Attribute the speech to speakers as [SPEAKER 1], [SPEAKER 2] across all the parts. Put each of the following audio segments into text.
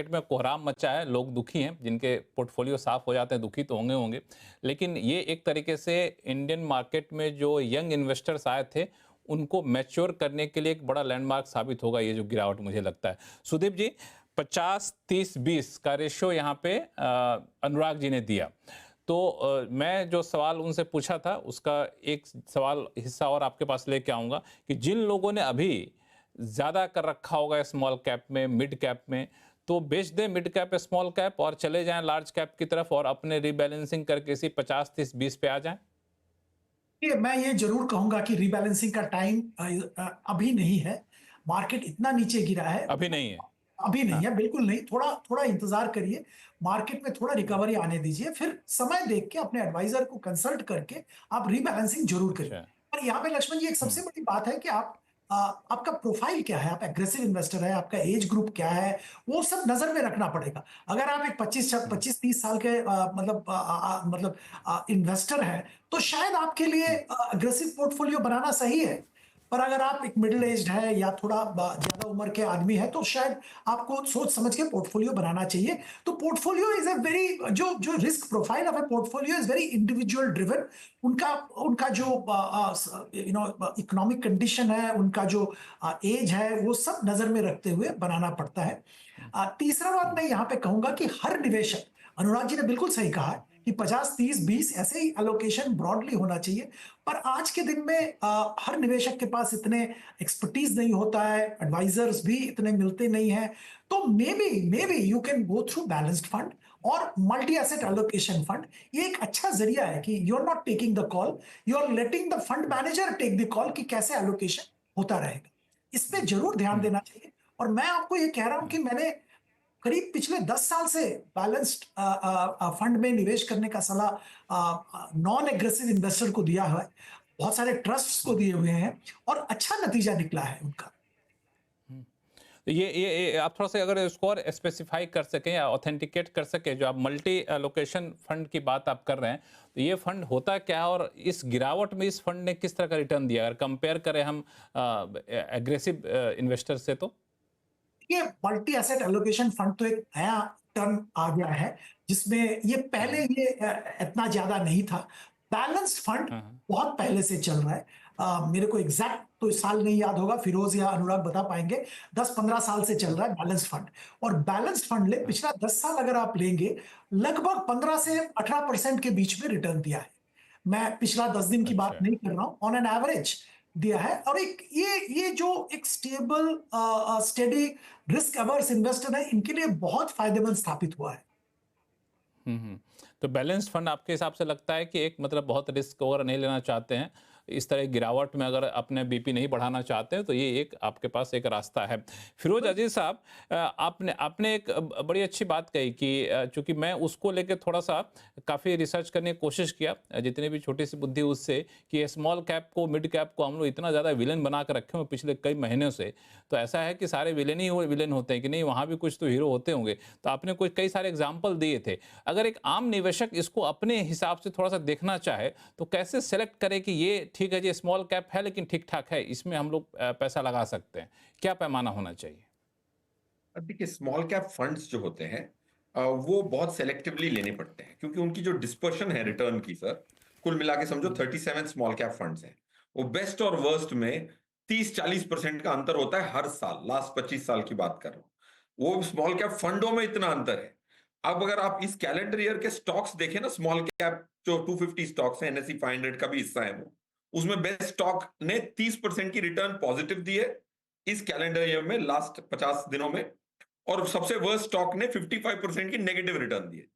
[SPEAKER 1] Market में कोहराम मचा है, लोग दुखी हैं, जिनके पोर्टफोलियो साफ हो जाते हैं दुखी तो होंगे होंगे। लेकिन ये एक तरीके से इंडियन मार्केट में जो यंग इन्वेस्टर्स आए थे, उनको मैच्योर करने के लिए एक बड़ा लैंडमार्क साबित होगा ये जो गिरावट, मुझे लगता है। सुदीप जी, 50-30-20 का रेशियो यहाँ पे अनुराग जी ने दिया। तो मैं जो सवाल उनसे पूछा था उसका एक सवाल हिस्सा और आपके पास लेके आऊँगा कि जिन लोगों ने अभी ज़्यादा कर रखा होगा स्मॉल कैप में, मिड कैप में, तो बेच दें मिड कैप, स्मॉल कैप और चले जाएँ लार्ज कैप की तरफ और अपने रीबैलेंसिंग करके इसी 50-30-20 पे आ जाएँ?
[SPEAKER 2] मैं ये ज़रूर कहूँगा कि रीबैलेंसिंग का टाइम अभी नहीं है। मार्केट इतना नीचे गिरा है,
[SPEAKER 1] अभी नहीं है।
[SPEAKER 2] अभी नहीं
[SPEAKER 1] हाँ,
[SPEAKER 2] है, बिल्कुल नहीं। थोड़ा थोड़ा इंतज़ार करिए, मार्केट में थोड़ा
[SPEAKER 1] हुँ,
[SPEAKER 2] रिकवरी आने दीजिए, फिर समय देख के अपने एडवाइज़र को कंसल्ट करके आप रीबैलेंसिंग ज़रूर करिए।
[SPEAKER 1] अच्छा।
[SPEAKER 2] पर यहाँ पे लक्ष्मण जी एक
[SPEAKER 1] हुँ,
[SPEAKER 2] सबसे बड़ी बात है कि आपका प्रोफ़ाइल क्या है? आप एग्रेसिव इन्वेस्टर हैं, आपका एज ग्रुप क्या है? वो सब नज़र में रखना पड़ेगा। अगर आप एक
[SPEAKER 1] हुँ,
[SPEAKER 2] 25-30 साल के इन्वेस्टर हैं, तो शायद आपके लिए
[SPEAKER 1] हुँ,
[SPEAKER 2] अग्रेसिव पोर्टफोलियो बनाना सही है। पर अगर आप एक मिडल
[SPEAKER 1] हुँ,
[SPEAKER 2] एज्ड है या थोड़ा ज़्यादा उम्र के आदमी हैं, तो शायद आपको सोच समझ के पोर्टफोलियो बनाना चाहिए। तो पोर्टफोलियो इज़ अ वेरी जो जो risk profile of a portfolio is very individual driven. उनका उनका जो इकोनॉमिक कंडीशन है, उनका जो एज है, वो सब नज़र में रखते हुए बनाना पड़ता है।
[SPEAKER 1] हुँ,
[SPEAKER 2] तीसरा बात
[SPEAKER 1] हुँ,
[SPEAKER 2] मैं यहाँ पे कहूँगा कि हर निवेशक, अनुराग जी ने बिल्कुल सही कहा है कि 50-30-20 ऐसे ही एलोकेशन ब्रॉडली होना चाहिए। पर आज के दिन में हर निवेशक के पास इतने एक्सपर्टीज नहीं होता है, एडवाइजर्स भी इतने मिलते नहीं हैं। तो maybe you can go through balanced fund और multi asset
[SPEAKER 1] um,
[SPEAKER 2] allocation fund. ये एक अच्छा जरिया है कि you are not taking the call, you are letting the fund
[SPEAKER 1] um,
[SPEAKER 2] manager take the call कि कैसे एलोकेशन होता रहेगा। इस पे जरूर ध्यान
[SPEAKER 1] हुँ,
[SPEAKER 2] देना चाहिए। और मैं आपको ये कह रहा हूं
[SPEAKER 1] हुँ,
[SPEAKER 2] कि मैंने करीब पिछले 10 साल से बैलेंस्ड फंड में निवेश करने का सलाह नॉन एग्रेसिव इन्वेस्टर को दिया है, बहुत सारे ट्रस्ट्स को
[SPEAKER 1] हुँ,
[SPEAKER 2] दिए हुए हैं और अच्छा नतीजा निकला है उनका।
[SPEAKER 1] हुँ। तो ये आप थोड़ा-सा अगर इसको और स्पेसिफ़ाई कर सकें या ऑथेंटिकेट कर सकें, जो आप मल्टी लोकेशन फंड की बात आप कर रहे हैं, तो ये फंड होता क्या है और इस गिरावट में इस फंड ने किस तरह का रिटर्न दिया? अगर कंपेयर करें हम एग्रेसिव इन्वेस्टर से तो?
[SPEAKER 2] ये मल्टी एसेट एलोकेशन फंड तो एक नया टर्म आ गया है, जिसमें ये
[SPEAKER 1] हाँ,
[SPEAKER 2] पहले
[SPEAKER 1] हाँ।
[SPEAKER 2] इतना ज्यादा नहीं था। बैलेंस्ड फंड
[SPEAKER 1] हाँ, हाँ।
[SPEAKER 2] बहुत पहले से चल रहा है। मेरे को एग्जैक्ट तो साल नहीं याद होगा, फिरोज या अनुराग बता पाएंगे। 10-15 साल से चल
[SPEAKER 1] हुँ,
[SPEAKER 2] रहा है बैलेंस्ड फंड। और बैलेंस्ड फंड ले
[SPEAKER 1] हाँ।
[SPEAKER 2] पिछला 10 साल अगर आप लेंगे, लगभग 15 से 18% के बीच में रिटर्न दिया है। मैं पिछला 10 दिन की बात
[SPEAKER 1] अच्छा।
[SPEAKER 2] नहीं कर रहा हूं, ऑन एन एवरेज दिया है। और एक ये जो एक stable steady risk averse investor है, इनके लिए बहुत फायदेमंद स्थापित हुआ है।
[SPEAKER 1] हुँ, हुँ। तो बैलेंस्ड फंड आपके हिसाब से लगता है कि एक मतलब बहुत रिस्क वगैरह नहीं लेना चाहते हैं, इस तरह की गिरावट में अगर अपने बीपी नहीं बढ़ाना चाहते हैं, तो ये एक आपके पास एक रास्ता है। फिरोज़ अज़ीज़ साहब, आपने आपने एक बड़ी अच्छी बात कही कि चूँकि मैं उसको लेके थोड़ा-सा काफ़ी रिसर्च करने की कोशिश किया, जितनी भी छोटी-सी बुद्धि उससे, कि स्मॉल कैप को, मिड कैप को हम लोग इतना ज़्यादा विलेन बना के रखे हुए हैं पिछले कई महीनों से। तो ऐसा है कि सारे विलेन ही विलेन होते हैं कि नहीं, वहाँ भी कुछ तो हीरो होते होंगे। तो आपने कोई कई सारे एग्ज़ाम्पल दिए थे। अगर एक आम निवेशक इसको अपने हिसाब से थोड़ा-सा देखना चाहे, तो कैसे सेलेक्ट करे कि ये ठीक है जी, स्मॉल कैप है लेकिन ठीक-ठाक है, इसमें हम लोग पैसा लगा सकते हैं? क्या पैमाना होना चाहिए?
[SPEAKER 3] अब देखिए स्मॉल कैप फंड्स जो होते हैं वो बहुत सेलेक्टिवली लेने पड़ते हैं क्योंकि उनकी जो डिस्पर्शन है रिटर्न की सर, कुल मिला के समझो
[SPEAKER 1] हुँ,
[SPEAKER 3] 37 स्मॉल कैप फंड्स हैं। वो बेस्ट और वर्स्ट में 30-40% का अंतर होता है हर साल। लास्ट 25 साल की बात कर रहा हूं। वो स्मॉल कैप फंडों में इतना अंतर है। अब अगर आप इस कैलेंडर ईयर के स्टॉक्स देखें ना, स्मॉल कैप जो 250 स्टॉक्स हैं, एनएसई 500 का भी हिस्सा है वो, उसमें बेस्ट स्टॉक ने 30% की रिटर्न पॉजिटिव दी है इस कैलेंडर ईयर में, लास्ट 50 दिनों में। और सबसे वर्स्ट स्टॉक ने 55% की नेगेटिव रिटर्न दिए।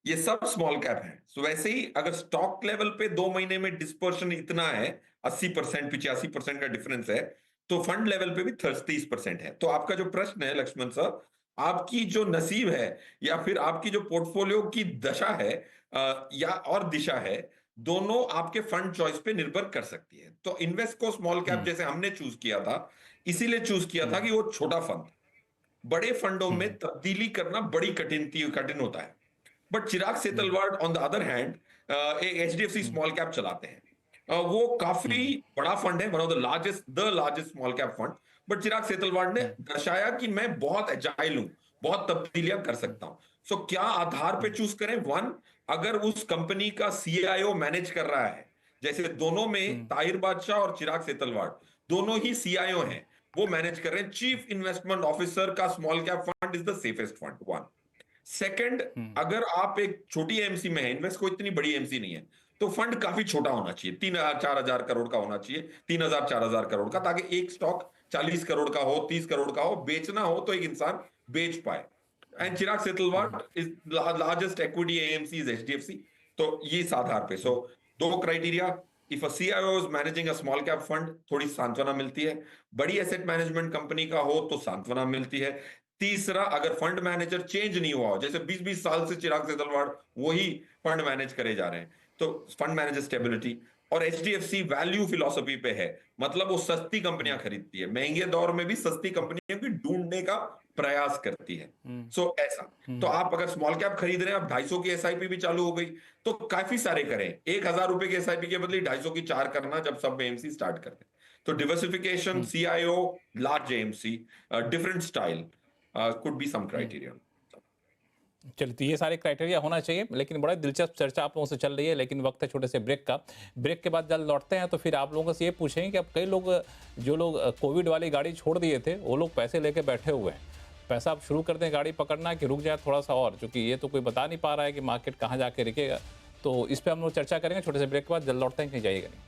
[SPEAKER 3] ये सब स्मॉल कैप है। सो वैसे ही अगर स्टॉक लेवल पे 2 महीने में डिस्पर्शन इतना है, 80% 85% का डिफरेंस है, तो फंड लेवल पे भी 30% है। तो आपका जो प्रश्न है लक्ष्मण सर, आपकी जो नसीब है या फिर आपकी जो पोर्टफोलियो की दशा है या और दिशा है, दोनों आपके फंड चॉइस पे निर्भर कर सकती है। तो इन्वेस्ट को स्मॉल कैप
[SPEAKER 1] हुँ,
[SPEAKER 3] जैसे हमने चूज किया था, इसीलिए चूज किया था
[SPEAKER 1] हुँ,
[SPEAKER 3] कि वो छोटा फंड, बड़े फंडों में
[SPEAKER 1] हुँ,
[SPEAKER 3] तब्दीली करना बड़ी कठिन होता है। But Chirag
[SPEAKER 1] um,
[SPEAKER 3] Setalvad on the other hand एक एचडीएफसी
[SPEAKER 1] हुँ,
[SPEAKER 3] स्मॉल कैप चलाते हैं। वो
[SPEAKER 1] हुँ,
[SPEAKER 3] काफी बड़ा फंड है, one of the largest small cap fund. But Chirag Setalvad ने
[SPEAKER 1] हुँ,
[SPEAKER 3] दर्शाया कि मैं बहुत एजाइल हूं, बहुत तब्दीलियां कर सकता हूं। सो क्या आधार पे चूज करें? वन, अगर उस कंपनी का सीआईओ मैनेज कर रहा है, जैसे दोनों में ताहिर बादशाह और चिराग सेतलवाड़ दोनों ही सीआईओ हैं, वो मैनेज कर रहे हैं, चीफ इन्वेस्टमेंट ऑफिसर का small cap fund is the safest fund. One. Second, अगर आप एक छोटी एमसी में है, इन्वेस्ट कोई इतनी बड़ी एमसी नहीं है, तो फंड काफी छोटा होना चाहिए, 3,000-4,000 करोड़ का होना चाहिए, 3,000-4,000 करोड़ का, ताकि एक स्टॉक 40 करोड़ का हो, 30 करोड़ का हो, बेचना हो तो एक इंसान बेच पाए। And Chirag Setalvad is largest equity AMC is HDFC. तो ये इस आधार पे, सो दो criteria, if a CIO is managing a small cap fund, थोड़ी सांत्वना मिलती है, बड़ी एसेट मैनेजमेंट कंपनी का हो तो सांत्वना मिलती है। तीसरा, अगर फंड मैनेजर चेंज नहीं हुआ हो, जैसे 20-20 साल से चिराग सेतलवाड़ वही फंड मैनेज करे जा रहे हैं, तो फंड मैनेजर स्टेबिलिटी। और एचडीएफसी वैल्यू फिलॉसफी पे है, मतलब वो सस्ती कंपनियां खरीदती है, महंगे दौर में भी सस्ती कंपनियों की ढूंढने का प्रयास करती है। सो ऐसा, तो आप अगर स्मॉल कैप खरीद रहे हैं, आप 250 की एसआईपी भी चालू हो गई, तो काफी सारे करें। 1,000 रुपए की एसआईपी के बदले 250 की 4 करना, जब सब एएमसी स्टार्ट करते हैं। तो diversification, CIO, large AMC, different style could be some criteria.
[SPEAKER 1] चलिए, तो ये सारे क्राइटेरिया होना चाहिए, लेकिन बड़ा दिलचस्प चर्चा आप लोगों से चल रही है, लेकिन वक्त है छोटे से ब्रेक का। ब्रेक के बाद जल्द लौटते हैं, तो फिर आप लोगों से ये पूछेंगे कि अब कई लोग, जो लोग कोविड वाली गाड़ी छोड़ दिए थे, वो लोग पैसे लेके बैठे हुए हैं। पैसा आप शुरू कर दें गाड़ी पकड़ना, कि रुक जाए थोड़ा सा और, क्योंकि ये तो कोई बता नहीं पा रहा है कि मार्केट कहाँ जाके रुकेगा। तो इस पर हम लोग चर्चा करेंगे छोटे से ब्रेक के बाद, जल्द लौटते हैं, कहीं जाइएगा नहीं।